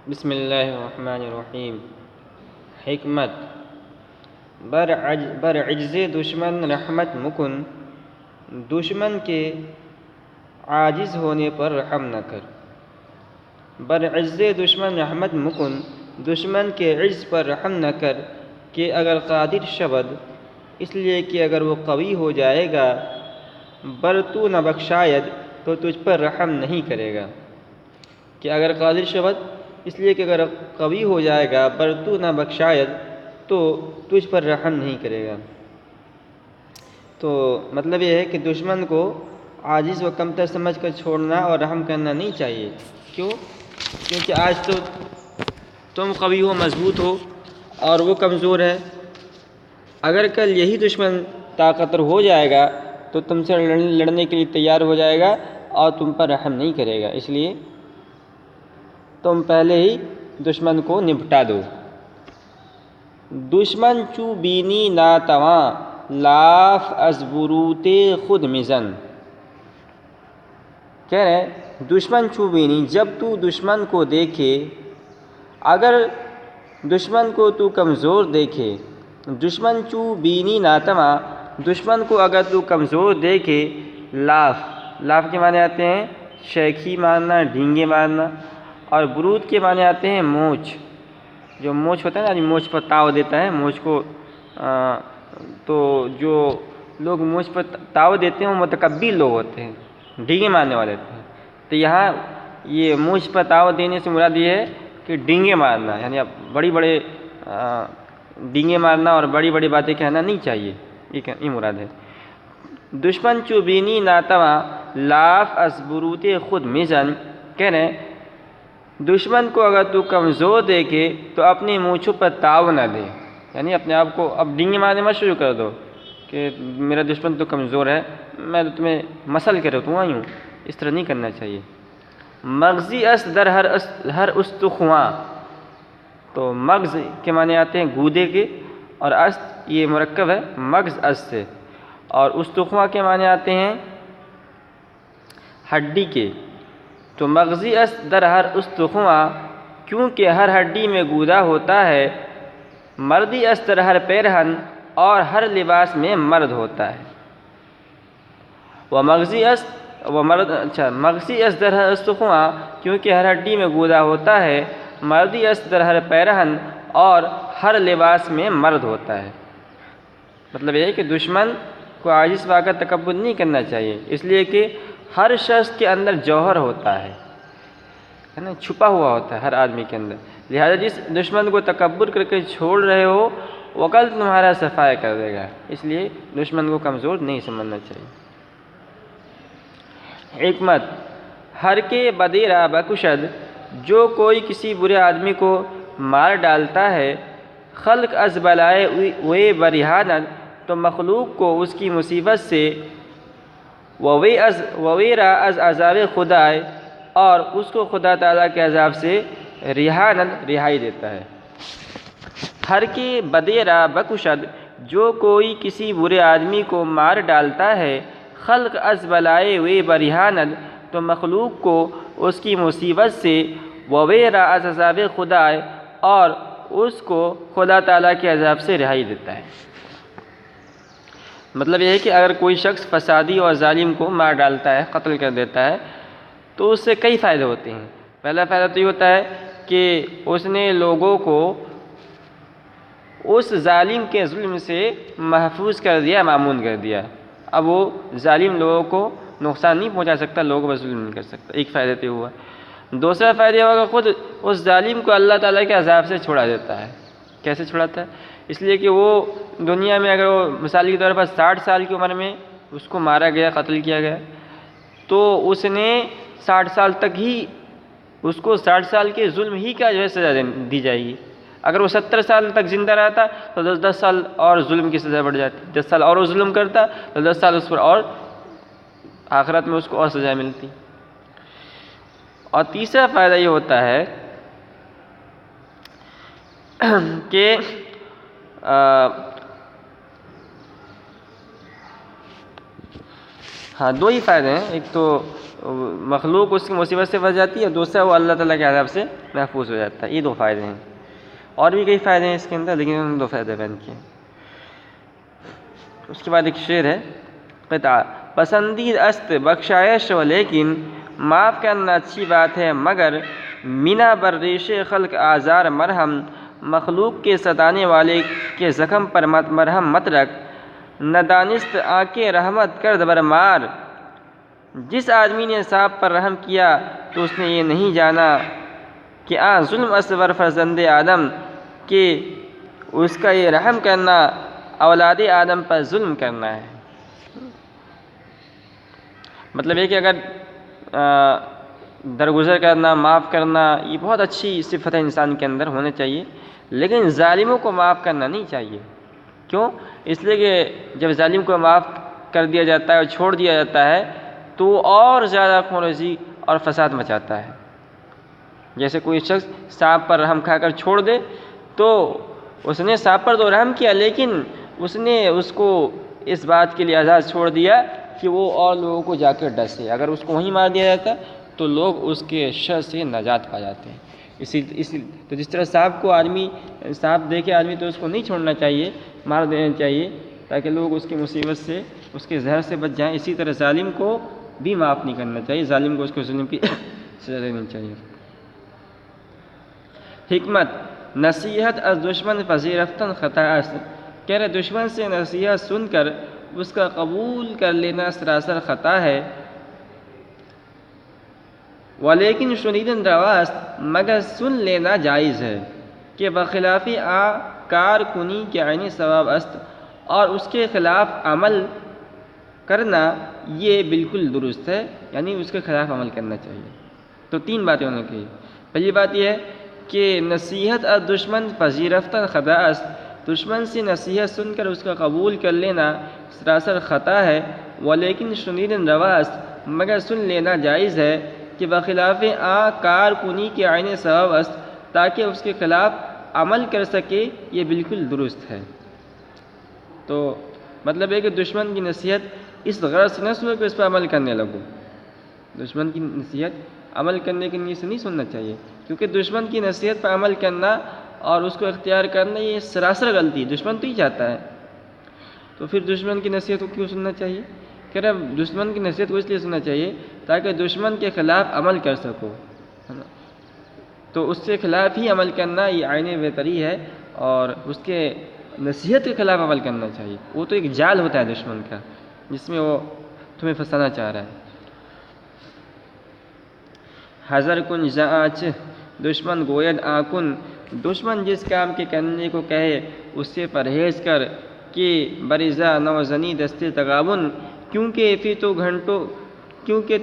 بسم اللہ الرحمن الرحیم۔ حکمت: برعجز دشمن رحمت مکن، دشمن کے عاجز ہونے پر رحم نہ کر۔ برعجز دشمن رحمت مکن، دشمن کے عجز پر رحم نہ کر، کہ اگر قادر شود، اس لیے کہ اگر وہ قوی ہو جائے گا، بر تو نہ بخشاید، تو تجھ پر رحم نہیں کرے گا۔ کہ اگر قادر شود، اس لیے کہ اگر قوی ہو جائے گا، بر تو نہ بخشاید، تو تجھ پر رحم نہیں کرے گا۔ تو مطلب یہ ہے کہ دشمن کو عاجز و کمتر سمجھ کر چھوڑنا اور رحم کرنا نہیں چاہیے۔ کیوں؟ کیونکہ آج تو تم قوی ہو، مضبوط ہو، اور وہ کمزور ہے۔ اگر کل یہی دشمن طاقتور ہو جائے گا تو تم سے لڑنے کے لیے تیار ہو جائے گا اور تم پر رحم نہیں کرے گا۔ اس لیے تم پہلے ہی دشمن کو نپٹا دو۔ دشمن چو بینی ناتواں، لاف از بروت خود مزن۔ کہہ رہے ہیں دشمن چو بینی، جب تو دشمن کو دیکھے، اگر دشمن کو تو کمزور دیکھے، دشمن چو بینی ناتواں، دشمن کو اگر تو کمزور دیکھے، لاف کے معنی آتے ہیں شیخی مارنا، ڈھینگے مارنا، اور برود کے معنی آتے ہیں مونچھ۔ جو مونچھ ہوتا ہے نا، آدمی مونچھ پر تاؤ دیتا ہے، مونچھ کو تو جو لوگ مونچھ پر تاؤ دیتے ہیں وہ متکبر لوگ ہوتے ہیں، ڈینگے مارنے والے ہوتے ہیں۔ تو یہاں یہ مونچھ پر تاؤ دینے سے مراد یہ ہے کہ ڈینگے مارنا، یعنی بڑی بڑے ڈینگے مارنا اور بڑی بڑی باتیں کہنا نہیں چاہیے، یہ مراد ہے۔ دشمن چو بینی ناتواں، لاف از بروت خود مزن۔ کہہ رہے ہیں دشمن کو اگر تو کمزور دیکھے تو اپنی مونچھوں پر تاؤ نہ دے، یعنی اپنے آپ کو اب ڈینگے مارنے مت شروع کر دو کہ میرا دشمن تو کمزور ہے، میں تو تمہیں مسل کے رکھوں ہوں، اس طرح نہیں کرنا چاہیے۔ مغزی است در ہر استخواں، تو مغز کے معنی آتے ہیں گودے کے، اور است یہ مرکب ہے مغز است سے، اور استخواں کے معنی آتے ہیں ہڈی کے۔ تو مغزی است در ہر استخواں، کیونکہ ہر ہڈی میں گودا ہوتا ہے، مردی است در ہر پیرہن، اور ہر لباس میں مرد ہوتا ہے۔ مغزی است در ہر استخواں، کیونکہ ہر ہڈی میں گودا ہوتا ہے، مردی است در ہر پیرہن، اور ہر لباس میں مرد ہوتا ہے۔ مطلب یہ ہے کہ دشمن کو عاجز پا کر تکبر نہیں کرنا چاہیے، اس لیے کہ ہر شخص کے اندر جوہر ہوتا ہے نا، چھپا ہوا ہوتا ہے ہر آدمی کے اندر۔ لہذا جس دشمن کو تکبر کر کے چھوڑ رہے ہو وہ کل تمہارا صفائی کر دے گا، اس لیے دشمن کو کمزور نہیں سمجھنا چاہیے۔ حکمت: ہر کے بدیرا بکشد، جو کوئی کسی برے آدمی کو مار ڈالتا ہے، خلق از بلائے وے بریحانت، تو مخلوق کو اس کی مصیبت سے، وویرا از عذاب خدائے، اور اس کو خدا تعالیٰ کے عذاب سے رہائی دیتا ہے۔ ہر کے بدیرا بکشد، جو کوئی کسی برے آدمی کو مار ڈالتا ہے، خلق از بلائے وے بریحانت، تو مخلوق کو اس کی مصیبت سے، وویرا از عذاب خدائے، اور اس کو خدا تعالیٰ کے عذاب سے رہائی دیتا ہے۔ مطلب یہ ہے کہ اگر کوئی شخص فسادی اور ظالم کو مار ڈالتا ہے، قتل کر دیتا ہے، تو اس سے کئی فائدے ہوتے ہیں۔ پہلا فائدہ تو یہ ہوتا ہے کہ اس نے لوگوں کو اس ظالم کے ظلم سے محفوظ کر دیا، معمون کر دیا۔ اب وہ ظالم لوگوں کو نقصان نہیں پہنچا سکتا، لوگوں پر ظلم نہیں کر سکتا۔ ایک فائدہ تو یہ ہوا۔ دوسرا فائدہ یہ ہوگا خود اس ظالم کو اللہ تعالیٰ کے عذاب سے چھڑا دیتا ہے۔ کیسے چھڑاتا ہے؟ اس لیے کہ وہ دنیا میں اگر وہ مثال کے طور پر 60 سال کی عمر میں اس کو مارا گیا، قتل کیا گیا، تو اس نے 60 سال تک ہی اس کو 60 سال کے ظلم ہی کا جو ہے سزا دی جائے گی۔ اگر وہ 70 سال تک زندہ رہتا تو 10 سال اور ظلم کی سزا بڑھ جاتی، 10 سال اور وہ ظلم کرتا تو 10 سال اس پر اور آخرت میں اس کو اور سزا ملتی۔ اور تیسرا فائدہ یہ ہوتا ہے کہ ہاں دو ہی فائدے ہیں، ایک تو مخلوق اس کی مصیبت سے بچ جاتی ہے، اور دوسرا وہ اللہ تعالیٰ کے عذاب سے محفوظ ہو جاتا ہے. یہ دو فائدے ہیں. اور بھی کئی فائدے ہیں اس کے اندر، لیکن انہوں نے دو فائدے بیان کیے. اس کے بعد ایک شعر ہے قطعہ: پسندید است بخشایش و لیکن، معاف کرنا اچھی بات ہے مگر مینا بر ریش خلق آزار مرہم، مخلوق کے ستانے والے کے زخم پر مرہم مت رکھ، ندانست آنکھ رحمت کرد برمار. جس آدمی نے سانپ پر رحم کیا تو اس نے یہ نہیں جانا کہ ظلم اصغر فرزند آدم، کہ اس کا یہ رحم کرنا اولاد آدم پر ظلم کرنا ہے. مطلب یہ کہ اگر درگزر کرنا، معاف کرنا، یہ بہت اچھی صفت ہے انسان کے اندر ہونے چاہیے، لیکن ظالموں کو معاف کرنا نہیں چاہیے. کیوں؟ اس لیے کہ جب ظالم کو معاف کر دیا جاتا ہے اور چھوڑ دیا جاتا ہے تو اور زیادہ خون ریزی اور فساد مچاتا ہے. جیسے کوئی شخص سانپ پر رحم کھا کر چھوڑ دے تو اس نے سانپ پر تو رحم کیا، لیکن اس نے اس کو اس بات کے لیے آزاد چھوڑ دیا کہ وہ اور لوگوں کو جا کر ڈسے. اگر اس کو وہیں مار دیا جاتا تو لوگ اس کے شر سے نجات پا جاتے ہیں. تو جس طرح سانپ دیکھے آدمی تو اس کو نہیں چھوڑنا چاہیے، مار دینا چاہیے تاکہ لوگ اس کی مصیبت سے، اس کے زہر سے بچ جائیں. اسی طرح ظالم کو بھی معاف نہیں کرنا چاہیے، ظالم کو اس کو ظلم کی سزا دینی چاہیے. حکمت: نصیحت از دشمن پذیرفتن خطا است. کہہ رہے دشمن سے نصیحت سن کر اس کا قبول کر لینا سراسر خطا ہے. ولیکن شنیدن رواست، مگر سن لینا جائز ہے. کہ بخلاف کار کنی کے عینی ثواب است، اور اس کے خلاف عمل کرنا یہ بالکل درست ہے، یعنی اس کے خلاف عمل کرنا چاہیے. تو تین باتیں انہوں نے کہی. پہلی بات یہ ہے کہ نصیحت از دشمن پذیرفتن خطا است، دشمن سے نصیحت سن کر اس کا قبول کر لینا سراسر خطا ہے. ولیکن شنیدن رواست، مگر سن لینا جائز ہے. کہ بخلاف کار کنی کے عین ثواب است، تاکہ اس کے خلاف عمل کر سکے، یہ بالکل درست ہے. تو مطلب ہے کہ دشمن کی نصیحت اس غرض سے نہ سنو کہ اس پر عمل کرنے لگو. دشمن کی نصیحت عمل کرنے کے نیت سے نہیں سننا چاہیے، کیونکہ دشمن کی نصیحت پر عمل کرنا اور اس کو اختیار کرنا یہ سراسر غلطی ہے. دشمن تو ہی چاہتا ہے، تو پھر دشمن کی نصیحت کو کیوں سننا چاہیے؟ کہہ رہے دشمن کی نصیحت کو اس لیے سننا چاہیے تاکہ دشمن کے خلاف عمل کر سکو، ہے نا. تو اس کے خلاف ہی عمل کرنا یہ عین بہتری ہے، اور اس کے نصیحت کے خلاف عمل کرنا چاہیے. وہ تو ایک جال ہوتا ہے دشمن کا جس میں وہ تمہیں پھنسانا چاہ رہا ہے. حذر کن جانچ دشمن گوید آکن، دشمن جس کام کے کرنے کو کہے اس سے پرہیز کر. کہ بریزا نوزنی دستے تغابن، کیونکہ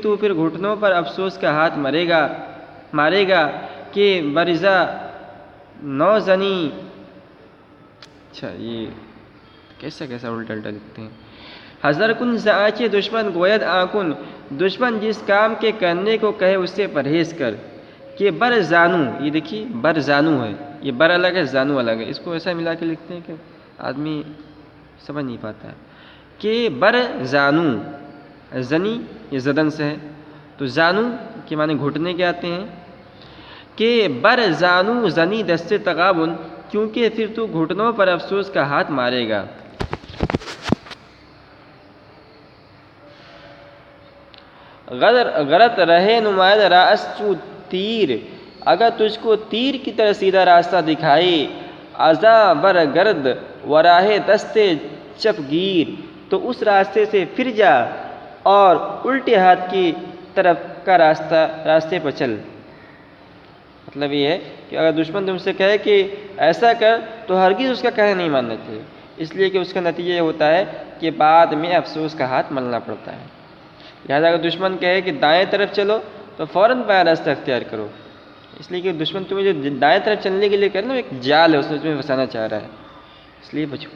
تو پھر گھٹنوں پر افسوس کا ہاتھ مارے گا. کہ بریزا نوزنی، اچھا یہ کیسا الٹا لکھتے ہیں. حذر کن زآچ دشمن گوید آکن، دشمن جس کام کے کرنے کو کہے اس سے پرہیز کر. کہ بر زانو، یہ دیکھیے بر زانو ہے، یہ بر الگ ہے زانو الگ ہے، اس کو ایسا ملا کے لکھتے ہیں کہ آدمی سمجھ نہیں پاتا ہے. کہ بر زانو، زنی یہ زدن سے ہے، تو زانو کے معنی گھٹنے کے آتے ہیں. کہ بر زانو زنی دستے تغابن، کیونکہ پھر تو گھٹنوں پر افسوس کا ہاتھ مارے گا. غلط رہے نمائد راست چو تیر، اگر تجھ کو تیر کی طرح سیدھا راستہ دکھائے. ازاں بر گرد و راہ دستے چپ گیر، تو اس راستے سے پھر جا اور الٹے ہاتھ کی طرف کا راستے پر چل. مطلب یہ ہے کہ اگر دشمن تم سے کہے کہ ایسا کر تو ہرگز اس کا کہنا نہیں ماننا چاہیے، اس لیے کہ اس کا نتیجہ یہ ہوتا ہے کہ بعد میں افسوس کا ہاتھ ملنا پڑتا ہے. لہٰذا اگر دشمن کہے کہ دائیں طرف چلو تو فوراً بائیں راستہ اختیار کرو، اس لیے کہ دشمن تمہیں جو دائیں طرف چلنے کے لیے کہہ رہا ہے ایک جال ہے، اس میں تمہیں پھنسانا چاہ رہا ہے، اس لیے بچو.